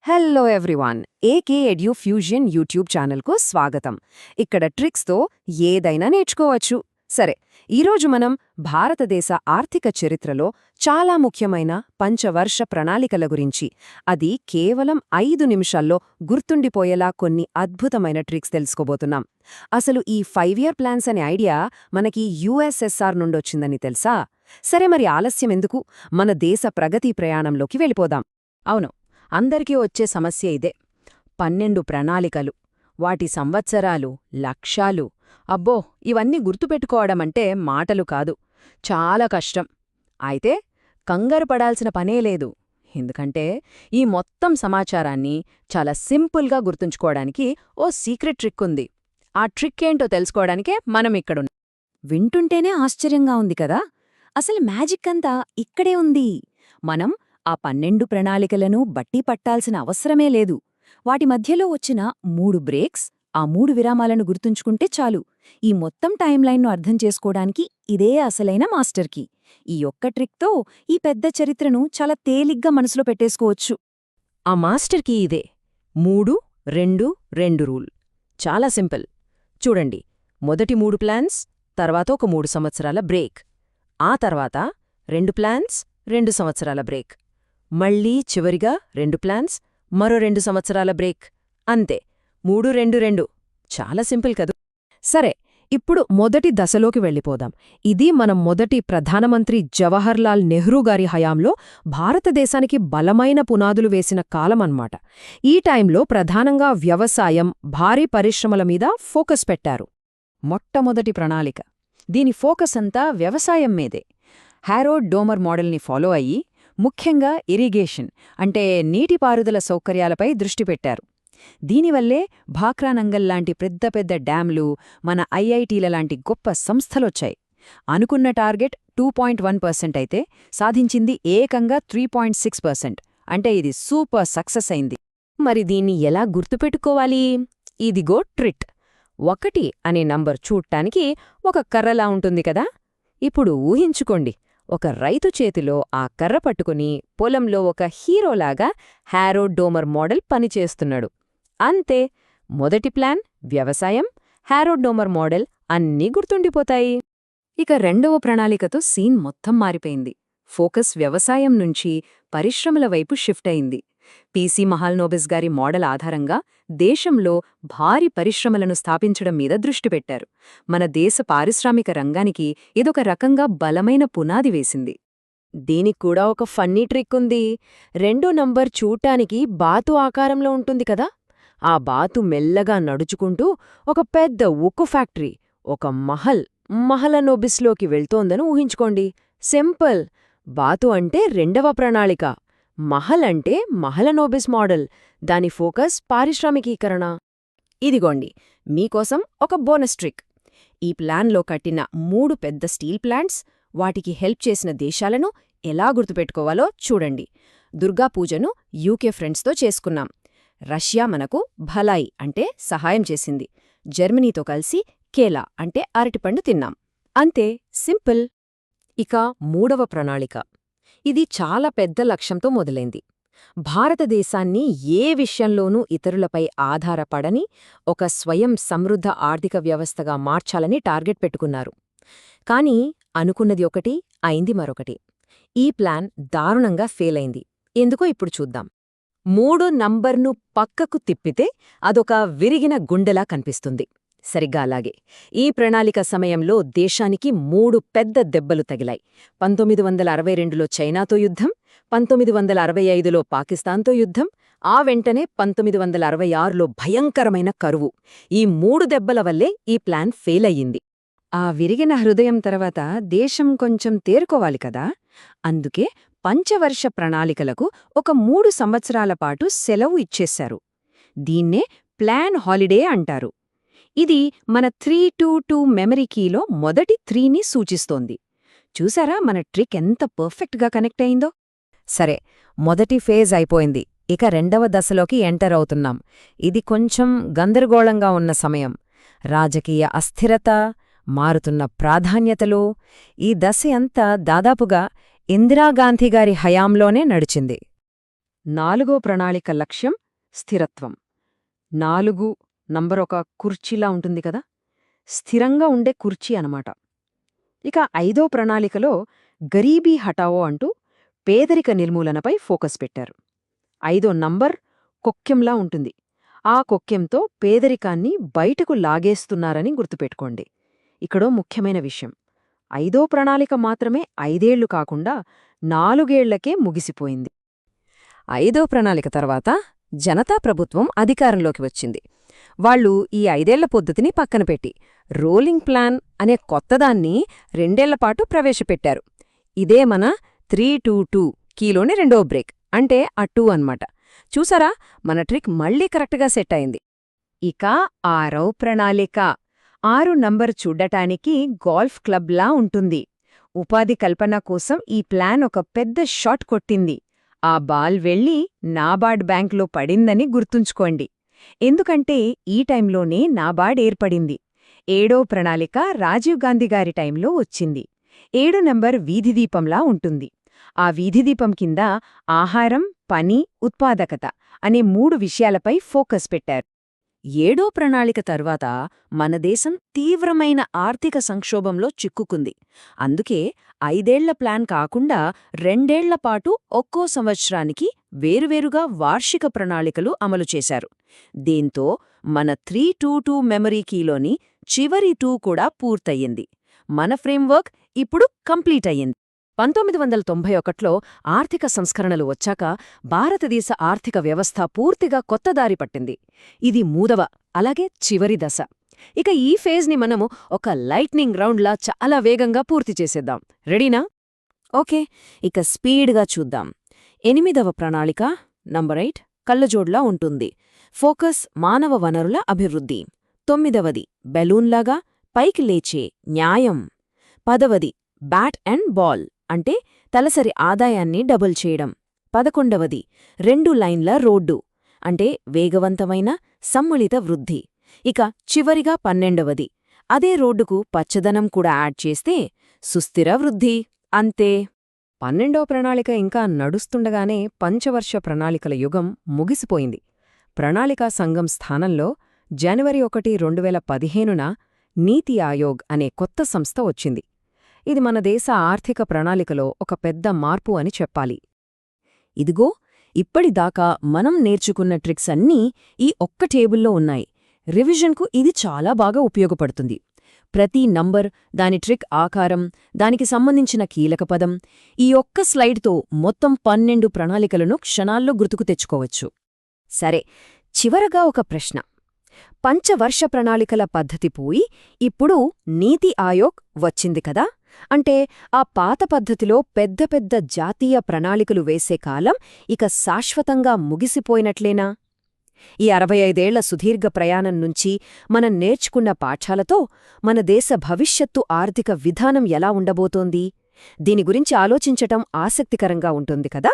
Hello everyone, AK ఎడ్యుఫ్యూజన్ YouTube ఛానల్కు స్వాగతం. ఇక్కడ ట్రిక్స్తో ఏదైనా నేర్చుకోవచ్చు. సరే, ఈరోజు మనం భారతదేశ ఆర్థిక చరిత్రలో చాలా ముఖ్యమైన పంచవర్ష ప్రణాళికల గురించి, అది కేవలం 5 నిమిషాల్లో గుర్తుండిపోయేలా కొన్ని అద్భుతమైన ట్రిక్స్ తెలుసుకోబోతున్నాం. అసలు ఈ 5 ఇయర్ ప్లాన్స్ అనే ఐడియా మనకి యుఎస్ఎస్ఆర్ నుండొచ్చిందని తెలుసా? సరే, మరి ఆలస్యం ఎందుకు, మన దేశ ప్రగతి ప్రయాణంలోకి వెళ్ళిపోదాం. అవును, అందరికీ వచ్చే సమస్య ఇదే. 12 ప్రణాళికలు, వాటి సంవత్సరాలు, లక్ష్యాలు. అబ్బో, ఇవన్నీ గుర్తుపెట్టుకోవడమంటే మాటలు కాదు, చాలా కష్టం. అయితే కంగారు పడాల్సిన పనేలేదు. ఎందుకంటే ఈ మొత్తం సమాచారాన్ని చాలా సింపుల్గా గుర్తుంచుకోవడానికి ఓ సీక్రెట్ ట్రిక్ ఉంది. ఆ ట్రిక్ ఏంటో తెలుసుకోవడానికే మనం ఇక్కడున్నాం. వింటుంటేనే ఆశ్చర్యంగా ఉంది కదా. అసలు మ్యాజిక్ అంతా ఇక్కడే ఉంది. మనం ఆ 12 ప్రణాళికలను బట్టి పట్టాల్సిన అవసరమే లేదు. వాటి మధ్యలో వచ్చిన 3 బ్రేక్స్, ఆ 3 విరామాలను గుర్తుంచుకుంటే చాలు. ఈ మొత్తం టైంలైన్ను అర్థం చేసుకోవడానికి ఇదే అసలైన మాస్టర్ కీ. ఈ ఒక్క ట్రిక్తో ఈ పెద్ద చరిత్రను చాలా తేలిగ్గా మనసులో పెట్టేసుకోవచ్చు. ఆ మాస్టర్ కీ ఇదే 3-2-2 రూల్. చాలా సింపుల్. చూడండి, మొదటి 3 ప్లాన్స్, తర్వాత ఒక 3 సంవత్సరాల బ్రేక్, ఆ తర్వాత 2 ప్లాన్స్, 2 సంవత్సరాల బ్రేక్, మళ్ళీ చివరిగా 2 ప్లాన్స్, మరో 2 సంవత్సరాల బ్రేక్. అంతే, 3-2-2. చాలా సింపుల్ కదూ. సరే, ఇప్పుడు మొదటి దశలోకి వెళ్ళిపోదాం. ఇది మన మొదటి ప్రధానమంత్రి జవహర్లాల్ నెహ్రూ గారి హయాంలో భారతదేశానికి బలమైన పునాదులు వేసిన కాలమన్నమాట. ఈ టైంలో ప్రధానంగా వ్యవసాయం, భారీ పరిశ్రమల మీద ఫోకస్ పెట్టారు. మొట్టమొదటి ప్రణాళిక, దీని ఫోకస్ అంతా వ్యవసాయం మీదే. హారోడ్ డోమర్ మోడల్ని ఫాలో అయ్యి ముఖ్యంగా ఇరిగేషన్ అంటే నీటిపారుదల సౌకర్యాలపై దృష్టి పెట్టారు. దీనివల్లే భాక్రానంగల్ లాంటి పెద్ద పెద్ద డ్యాంలు, మన ఐఐటీల లాంటి గొప్ప సంస్థలొచ్చాయి. అనుకున్న టార్గెట్ 2.1% అయితే సాధించింది ఏకంగా 3.6%. అంటే ఇది సూపర్ సక్సెస్ అయింది. మరి దీన్ని ఎలా గుర్తుపెట్టుకోవాలి? ఇదిగో ట్రిక్. 1 అనే నంబర్ చూడ్టానికి ఒక కర్రలా ఉంటుంది కదా. ఇప్పుడు ఊహించుకోండి, ఒక రైతు చేతిలో ఆ కర్ర పట్టుకుని పొలంలో ఒక హీరోలాగా హారోడ్ డోమర్ మోడల్ పనిచేస్తున్నాడు. అంతే, మొదటి ప్లాన్ వ్యవసాయం, హారోడ్ డోమర్ మోడల్ అన్నీ గుర్తుండిపోతాయి. ఇక రెండవ ప్రణాళికతో సీన్ మొత్తం మారిపోయింది. ఫోకస్ వ్యవసాయం నుంచి పరిశ్రమల వైపు షిఫ్ట్ అయింది. పీసీ మహాల్నోబిస్ గారి మోడల్ ఆధారంగా దేశంలో భారీ పరిశ్రమలను స్థాపించడం మీద దృష్టి పెట్టారు. మన దేశ పారిశ్రామిక రంగానికి ఇదొక రకంగా బలమైన పునాది వేసింది. దీనిక్కూడా ఒక ఫన్నీ ట్రిక్ ఉంది. 2 నంబర్ చూడ్టానికి బాతు ఆకారంలో ఉంటుంది కదా. ఆ బాతు మెల్లగా నడుచుకుంటూ ఒక పెద్ద ఉక్కు ఫ్యాక్టరీ, ఒక మహలనోబిస్లోకి వెళ్తోందని ఊహించుకోండి. సింపుల్. బాతు అంటే 2వ ప్రణాళిక, మహల్ అంటే మహలనోబిస్ మోడల్, దాని ఫోకస్ పారిశ్రామికీకరణ. ఇదిగోండి మీకోసం ఒక బోనస్ ట్రిక్. ఈ ప్లాన్లో కట్టిన 3 పెద్ద స్టీల్ ప్లాంట్స్, వాటికి హెల్ప్ చేసిన దేశాలను ఎలా గుర్తుపెట్టుకోవాలో చూడండి. దుర్గాపూజను యూకే ఫ్రెండ్స్తో చేసుకున్నాం. రష్యా మనకు భలాయ్ అంటే సహాయం చేసింది. జర్మనీతో కలిసి కేలా అంటే అరటిపండు తిన్నాం. అంతే, సింపుల్. ఇక 3వ ప్రణాళిక, ఇది చాలా పెద్ద లక్ష్యంతో మొదలైంది. భారతదేశాన్ని ఏ విషయంలోనూ ఇతరులపై ఆధారపడని ఒక స్వయం సమృద్ధ ఆర్థిక వ్యవస్థగా మార్చాలని టార్గెట్ పెట్టుకున్నారు. కానీ అనుకున్నది ఒకటి, అయింది మరొకటి. ఈ ప్లాన్ దారుణంగా ఫెయిలైంది. ఎందుకో ఇప్పుడు చూద్దాం. 3 నంబర్ను పక్కకు తిప్పితే అదొక విరిగిన గుండెలా కనిపిస్తుంది. సరిగ్గా అలాగే ఈ ప్రణాళిక సమయంలో దేశానికి 3 పెద్ద దెబ్బలు తగిలాయి. 1962లో చైనాతో యుద్ధం, 1965లో పాకిస్తాన్తో యుద్ధం, ఆ వెంటనే 1966లో భయంకరమైన కరువు. ఈ 3 దెబ్బల వల్లే ఈ ప్లాన్ ఫెయిల్ అయ్యింది. ఆ విరిగిన హృదయం తర్వాత దేశం కొంచెం తేరుకోవాలి కదా. అందుకే పంచవర్ష ప్రణాళికలకు ఒక 3 సంవత్సరాల పాటు సెలవు ఇచ్చేశారు. దీన్నే ప్లాన్ హాలిడే అంటారు. ఇది మన 3-2-2 మెమరీ కీలో మొదటి 3ని సూచిస్తోంది. చూసారా మన ట్రిక్ ఎంత పర్ఫెక్ట్గా కనెక్ట్ అయిందో. సరే, మొదటి ఫేజ్ అయిపోయింది. ఇక 2వ దశలోకి ఎంటర్ అవుతున్నాం. ఇది కొంచెం గందరగోళంగా ఉన్న సమయం. రాజకీయ అస్థిరత, మారుతున్న ప్రాధాన్యతలు. ఈ దశ అంతా దాదాపుగా ఇందిరాగాంధీగారి హయాంలోనే నడిచింది. 4వ ప్రణాళిక లక్ష్యం స్థిరత్వం. 4 నంబర్ ఒక కుర్చీలా ఉంటుంది కదా, స్థిరంగా ఉండే కుర్చీ అనమాట. ఇక 5వ ప్రణాళికలో గరీబీ హటావో అంటూ పేదరిక నిర్మూలనపై ఫోకస్ పెట్టారు. 5వ నంబర్ కొక్కెంలా ఉంటుంది. ఆ కొక్కెంతో పేదరికాన్ని బయటకు లాగేస్తున్నారని గుర్తుపెట్టుకోండి. ఇక్కడో ముఖ్యమైన విషయం, 5వ ప్రణాళిక మాత్రమే 5 ఏళ్లు కాకుండా 4 ఏళ్లకే ముగిసిపోయింది. 5వ ప్రణాళిక తర్వాత జనతా ప్రభుత్వం అధికారంలోకి వచ్చింది. వాళ్ళు ఈ 5 ఏళ్ల పద్ధతిని పక్కన పెట్టి రోలింగ్ ప్లాన్ అనే కొత్తదాన్ని 2 ఏళ్లపాటు ప్రవేశపెట్టారు. ఇదే మన 3-2-2 కీలోని రెండో బ్రేక్, అంటే ఆ 2 అన్నమాట. చూసారా, మన ట్రిక్ మళ్లీ కరెక్ట్గా సెట్ అయింది. ఇక 6వ ప్రణాళిక. 6 నంబర్ చూడ్డటానికి గోల్ఫ్ క్లబ్లా ఉంటుంది. ఉపాధి కల్పన కోసం ఈ ప్లాన్ ఒక పెద్ద షాట్ కొట్టింది. ఆ బాల్ వెళ్ళి నాబార్డ్ బ్యాంక్లో పడిందని గుర్తుంచుకోండి. ఎందుకంటే ఈ టైంలోనే నాబార్డ్ ఏర్పడింది. 7వ ప్రణాళిక రాజీవ్ గాంధీగారి టైంలో వచ్చింది. 7 నంబర్ వీధిదీపంలా ఉంటుంది. ఆ వీధిదీపం కింద ఆహారం, పని, ఉత్పాదకత అనే 3 విషయాలపై ఫోకస్ పెట్టారు. 7వ ప్రణాళిక తర్వాత మన దేశం తీవ్రమైన ఆర్థిక సంక్షోభంలో చిక్కుకుంది. అందుకే 5 ఏళ్ల ప్లాన్ కాకుండా 2 ఏళ్లపాటు ఒక్కో సంవత్సరానికి వేరువేరుగా వార్షిక ప్రణాళికలు అమలు చేశారు. దీంతో మన 3-2-2 మెమరీ కీలోని చివరి 2 కూడా పూర్తయ్యింది. మన ఫ్రేమ్వర్క్ ఇప్పుడు కంప్లీట్ అయ్యింది. 1991లో ఆర్థిక సంస్కరణలు వచ్చాక భారతదేశ ఆర్థిక వ్యవస్థ పూర్తిగా కొత్తదారి పట్టింది. ఇది 3వ, అలాగే చివరి దశ. ఇక ఈ ఫేజ్ని మనము ఒక లైట్నింగ్ రౌండ్లా చాలా వేగంగా పూర్తి చేసేద్దాం. రెడీనా? ఓకే, ఇక స్పీడ్గా చూద్దాం. 8వ ప్రణాళిక నంబర్ 8 కళ్ళజోడ్లా ఉంటుంది. ఫోకస్ మానవ వనరుల అభివృద్ధి. 9వది బెలూన్లాగా పైకి లేచే న్యాయం. 10వది బ్యాట్ అండ్ బాల్, అంటే తలసరి ఆదాయాన్ని డబుల్ చేయడం. 11వది 2 లైన్ల రోడ్డు, అంటే వేగవంతమైన సమ్మిళిత వృద్ధి. ఇక చివరిగా 12వది అదే రోడ్డుకు పచ్చదనం కూడా యాడ్ చేస్తే సుస్థిర వృద్ధి. అంతే. 12వ ప్రణాళిక ఇంకా నడుస్తుండగానే పంచవర్ష ప్రణాళికల యుగం ముగిసిపోయింది. ప్రణాళికా సంఘం స్థానంలో జనవరి 1, 2015న నీతి ఆయోగ్ అనే కొత్త సంస్థ వచ్చింది. ఇది మన దేశ ఆర్థిక ప్రణాళికలో ఒక పెద్ద మార్పు అని చెప్పాలి. ఇదిగో, ఇప్పటిదాకా మనం నేర్చుకున్న ట్రిక్స్ అన్నీ ఈ ఒక్క టేబుల్లో ఉన్నాయి. రివిజన్కు ఇది చాలా బాగా ఉపయోగపడుతుంది. ప్రతి నంబర్, దాని ట్రిక్ ఆకారం, దానికి సంబంధించిన కీలక పదం, ఈ ఒక్క స్లైడ్తో మొత్తం 12 ప్రణాళికలను క్షణాల్లో గుర్తుకు తెచ్చుకోవచ్చు. సరే, చివరగా ఒక ప్రశ్న. పంచవర్ష ప్రణాళికల పద్ధతి పోయి ఇప్పుడు నీతి ఆయోగ్ వచ్చింది కదా, అంటే ఆ పాత పద్ధతిలో పెద్ద పెద్ద జాతీయ ప్రణాళికలు వేసే కాలం ఇక శాశ్వతంగా ముగిసిపోయినట్లేనా? ఈ 65 ఏళ్ల సుదీర్ఘ ప్రయాణం నుంచి మనం నేర్చుకున్న పాఠాలతో మన దేశ భవిష్యత్తు ఆర్థిక విధానం ఎలా ఉండబోతోంది? దీని గురించి ఆలోచించటం ఆసక్తికరంగా ఉంటుంది కదా.